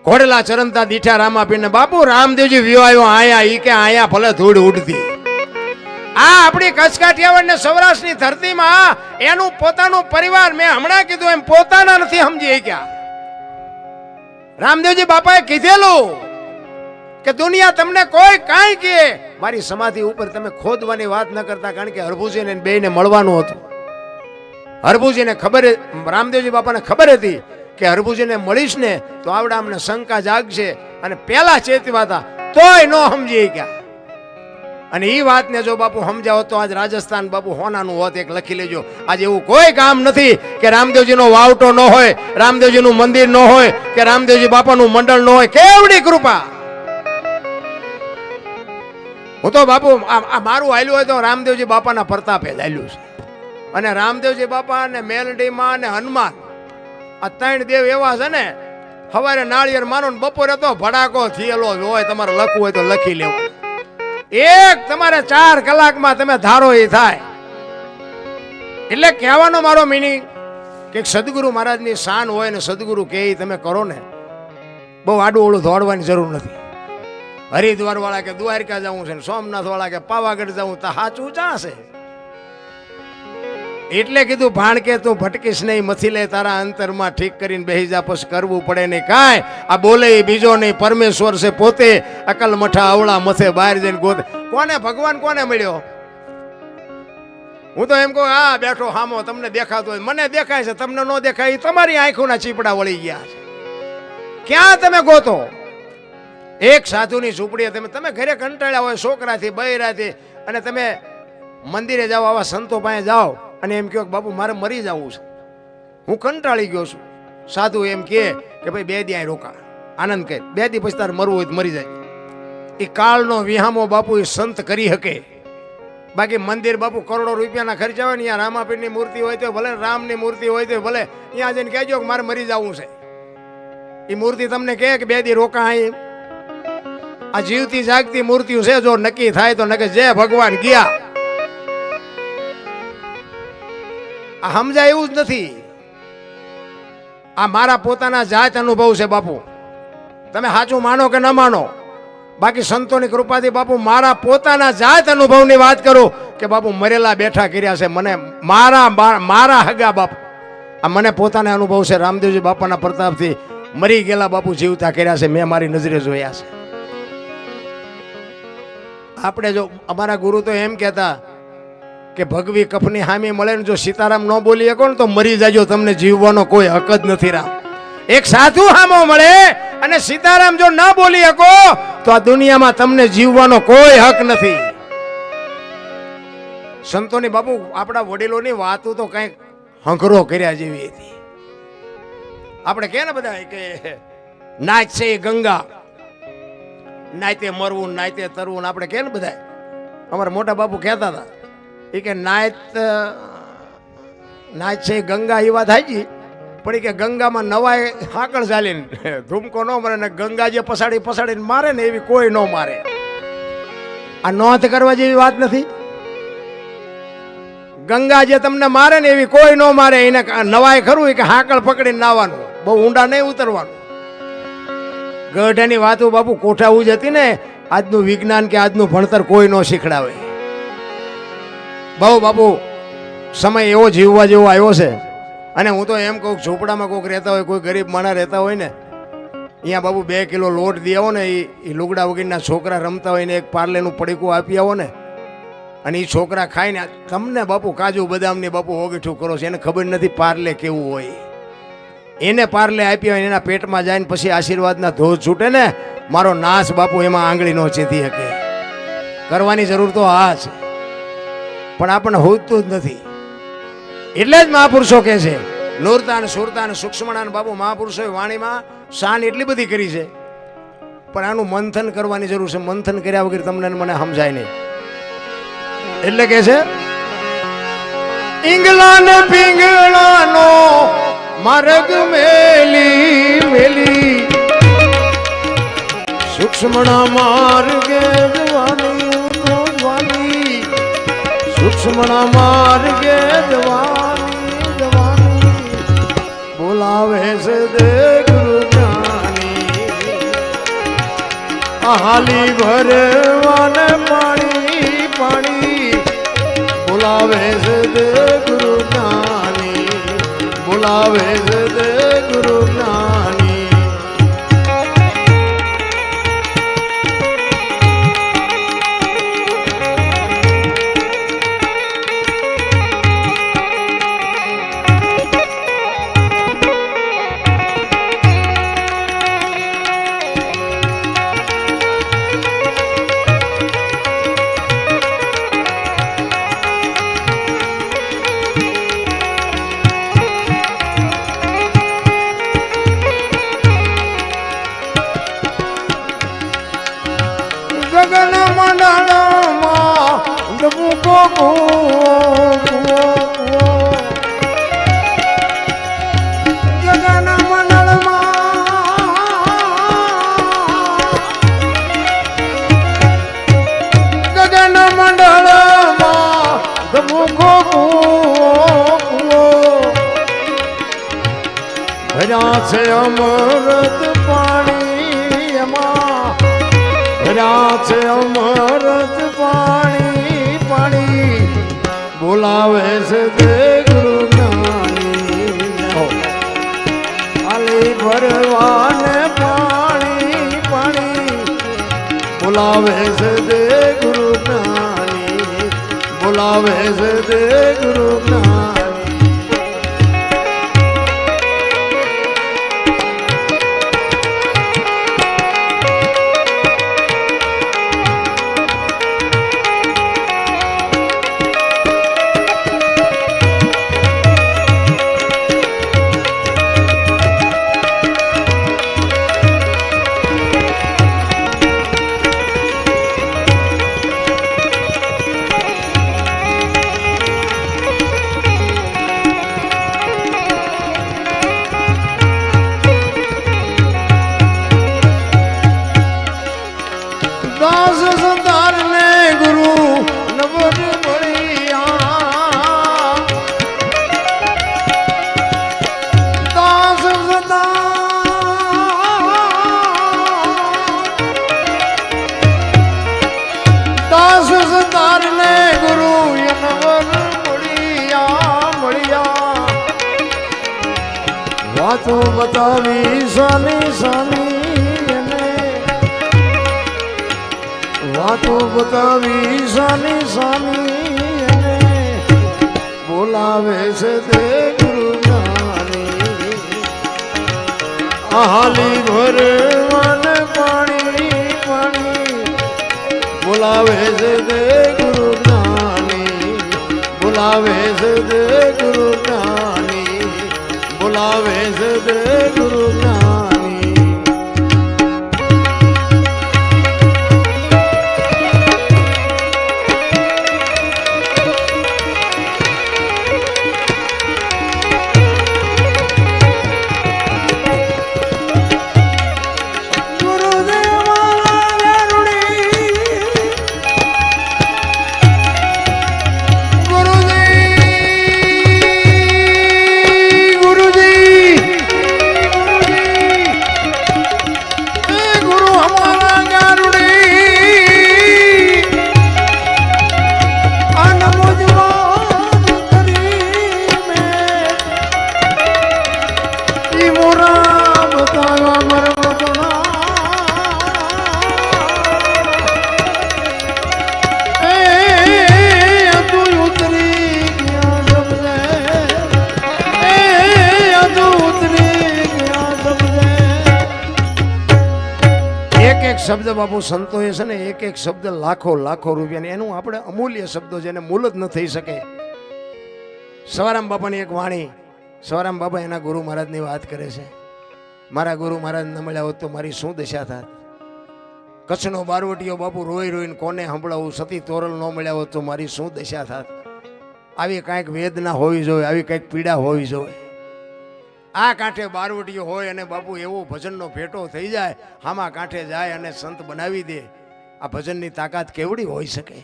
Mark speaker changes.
Speaker 1: ઘોડલા ચરણતા દીઠા રામાપીરને બાપુ રામદેવજી વિવાયો આયા ઈ કે આયા ભલે ધૂળ ઉડતી. આ આપણી કચ્છ કાઠિયાવાડ ને સૌરાષ્ટ્રની ધરતીમાં એનું પોતાનું પરિવાર, મેં હમણાં કીધું એમ પોતાના નથી સમજી ગયા. રામદેવજી બાપાએ કીધેલું કે દુનિયા તમને કોઈ કાંઈ કહે, મારી સમાધિ ઉપર તમે ખોદવાની વાત ન કરતા, કારણ કે હરભુજીને બેયને મળવાનું હતું. હરભુજીને ખબર, રામદેવજી બાપાને ખબર હતી કે હરભુજીને મળીશ ને તો આવડા અમને શંકા જાગશે, અને પેલા ચેતવા હતા તોય ન સમજી ગયા. અને એ વાતને જો બાપુ સમજાવો તો આજ રાજસ્થાન બાપુ હોનાનું હોત. એક લખી લેજો, આજે એવું કોઈ કામ નથી કે રામદેવજીનો વાવટો ન હોય, રામદેવજીનું મંદિર ન હોય, કે રામદેવજી બાપાનું મંડળ ન હોય. કેવડી કૃપા! હું તો બાપુ આ મારું હાલ્યું હોય તો રામદેવજી બાપાના પ્રતાપે જ હાલ્યું છે. અને રામદેવજી બાપા ને મેલડીમાં અને હનુમાન, આ ત્રણ દેવ એવા છે ને, સવારે નાળિયેર માનો ને બપોરે તો ભડાકો થયેલો જ હોય. તમારે લખવું હોય તો લખી લેવું. એક તમારે 4 કલાકમાં તમે ધારો એ થાય. એટલે કહેવાનો મારો મિનિંગ કે સદગુરુ મહારાજની શાન હોય ને સદગુરુ કે તમે કરો ને, બહુ આડું ઓળું દોડવાની જરૂર નથી. હરિદ્વાર વાળા કે દ્વારકા જવું છે, સોમનાથ વાળા કે પાવાગઢ જવું, તો સાચું ચાશે. એટલે કીધું ભાણ કે તું ભટકીશ નહીં, મથી લે તારા અંતરમાં ઠીક કરીને બેહી જા, પછી કરવું પડે નહીં કાંઈ. આ બોલે બીજો નહીં, પરમેશ્વર છે પોતે. અકલ મઠા અવળા મથે બહાર જઈને ગોતે. કોને ભગવાન કોને મળ્યો? હું તો એમ કહું, આ બેઠો હામો તમને દેખાતો હોય, મને દેખાય છે, તમને ન દેખાય, તમારી આંખોના ચીપડા વળી ગયા છે. ક્યાં તમે ગોતો? એક સાધુની ઝૂંપડીએ તમે ઘરે કંટાળ્યા હોય છોકરાથી બૈરાથી, અને તમે મંદિરે જાઓ, આવા સંતો પાસે જાઓ અને એમ કહો કે બાપુ મારે મરી જવું છે, હું કંટાળી ગયો છું. સાધુ એમ કહે કે ભાઈ 2 દી અહીં રોકા, આનંદ કર, 2 દી પછી તારે મરવું હોય તો મરી જાય. એ કાળનો વિહામો બાપુ એ સંત કરી શકે. બાકી મંદિર બાપુ કરોડો રૂપિયાના ખર્ચા હોય ને, અહીંયા રામાપીરની મૂર્તિ હોય તો ભલે, રામની મૂર્તિ હોય તો ભલે, અહીંયા જઈને કહેજો કે મારે મરી જવું છે. એ મૂર્તિ તમને કહે કે 2 દી રોકા અહીં. આ જીવતી જાગતી મૂર્તિઓ છે, જો નક્કી થાય તો નકે જય ભગવાન ગયા. આ સમજાય એવું જ નથી. આ મારા પોતાના જાત અનુભવ છે બાપુ. તમે સાચું માનો કે ન માનો, બાકી સંતોની કૃપાથી બાપુ મારા પોતાના જાત અનુભવની વાત કરું કે બાપુ મરેલા બેઠા કર્યા છે મને, મારા હગા બાપુ. આ મને પોતાને અનુભવ છે. રામદેવજી બાપાના પ્રતાપથી મરી ગયેલા બાપુ જીવતા કર્યા છે, મેં મારી નજરે જોયા છે. આપણે જો અમારા ગુરુ તો એમ કહેતા કે ભગવી કફની હામી મળે ને જો સીતારામ ન બોલી શકો ને તો મરી જાજો, તમને જીવવાનો કોઈ હક જ નથી. રામ એક સાધુ હામો મળે અને સીતારામ જો ન બોલી શકો તો આ દુનિયામાં તમને જીવવાનો કોઈ હક નથી. સંતોની બાપુ આપણા વડીલોની વાતો તો કઈક હંકરો કર્યા જેવી હતી. આપણે કે ને બધા કે નાચ છે એ ગંગા, નાયતે મરવું, નાયતે તરવું. આપણે કે ને બધા, અમારા મોટા બાપુ કહેતા હતા એ કે નાચ છે ગંગા, એ વાત હાજી, પણ કે ગંગામાં નવાય હાકળ ચાલીને ધૂમકો ન મારે ને ગંગા જે પસાડીને મારે ને એવી કોઈ ન મારે. આ નોંધ કરવા જેવી વાત નથી. ગંગા જે તમને મારે ને એવી કોઈ ન મારે. એને નવાય ખરું કે હાકળ પકડીને નાવાનું, બહુ ઊંડા નહીં ઉતરવાનું. ગઢાની વાતો બાપુ કોઠાવું જ હતી ને. આજનું વિજ્ઞાન કે આજનું ભણતર કોઈ ન શીખડાવે. બહુ બાપુ સમય એવો જીવવા જેવો આવ્યો છે. અને હું તો એમ કહું, ઝૂંપડામાં કોઈક રહેતા હોય, કોઈ ગરીબ માણસ રહેતા હોય ને, અહીંયા બાપુ 2 કિલો લોટ દે આવો ને, એ લુગડા વગરના છોકરા રમતા હોય ને એક પાર્લેનું પડીકું આપી આવો ને, અને એ છોકરા ખાઈને તમને બાપુ કાજુ બદામની બાપુ ઓગીઠું કરો છો. એને ખબર નથી પાર્લે કેવું હોય. એને પાર્લે આપી હોય એના પેટમાં જાય ને પછી આશીર્વાદના ધોધ છૂટે ને, મારો નાશ બાપુ એમાં આંગળી નો ચેતી શકે. કરવાની જરૂર તો આ છે, પણ આપણને હોતું જ નથી. એટલે જ મહાપુરુષો કહે છે, નૂરતા ને સુરતા ને સૂક્ષ્મણા ને બાપુ મહાપુરુષોએ વાણીમાં શાન એટલી બધી કરી છે, પણ આનું મંથન કરવાની જરૂર છે. મંથન કર્યા વગર તમને મને સમજાય નહીં. એટલે કે છે ઈંગલા ને પિંગળાનો માર્ગ મેલી મેલી, સૂક્ષ્મણા માર્ગે જવાની, સૂક્ષ્મણા માર્ગે જવાની, બોલાવે છે દે ગુરુ જ્ઞાની. હાલી ભરવાને પાણી પાણી બોલાવે છે દે ગુરુ જ્ઞાની બોલાવે છે દે ગુરુ જ્ઞાની ગગન મંડળમાં ડબુકો ગગન મંડળમાં ગગન મંડળમાં ડબુકો ભર્યા છે અમૃત પાણી એમાં ભર્યા છે અમૃત પાણી પાણી બોલાવે છે દે ગુરુ જ્ઞાની આલી ભરવાને પાણી પાણી બોલાવે છે દે ગુરુ જ્ઞાની બોલાવે છે દે ગુરુ જ્ઞાની દાસ સંતાર ને ગુરુ નવર મળ્યા દાસ સંતાર ને ગુરુ નવર મળ્યા વાતો બતાવી સાની સાની વાતો બતાવી સાની સાની અને બોલાવે છે દે ગુરુ જ્ઞાની હાલી ભરવાને પાણી પાણી બોલાવે છે દે ગુરુ જ્ઞાની બોલાવે છે દે ગુરુ જ્ઞાની બોલાવે છે દે ગુરુ જ્ઞાની શબ્દ બાપુ સંતોએ છે ને એક એક શબ્દ લાખો લાખો રૂપિયાની એનું આપણે અમૂલ્ય શબ્દો જેને મૂલ જ ન થઈ શકે. સવારામ બાપાની એક વાણી, સવારામ બાપા એના ગુરુ મહારાજની વાત કરે છે. મારા ગુરુ મહારાજ ન મળ્યા હોત તો મારી શું દશા થાત. કચ્છનો બારવટીયો બાપુ રોઈ રોઈને કોને સંભળાવું, સતી તોરલ ન મળ્યા હોત તો મારી શું દશા થાત. આવી કાંઈક વેદના હોવી જોઈએ, આવી કંઈક પીડા હોવી જોઈએ. આ કાંઠે બારવટીયો હોય અને બાપુ એવો ભજનનો ભેટો થઈ જાય, આમાં કાંઠે જાય અને સંત બનાવી દે. આ ભજનની તાકાત કેવડી હોઈ શકે.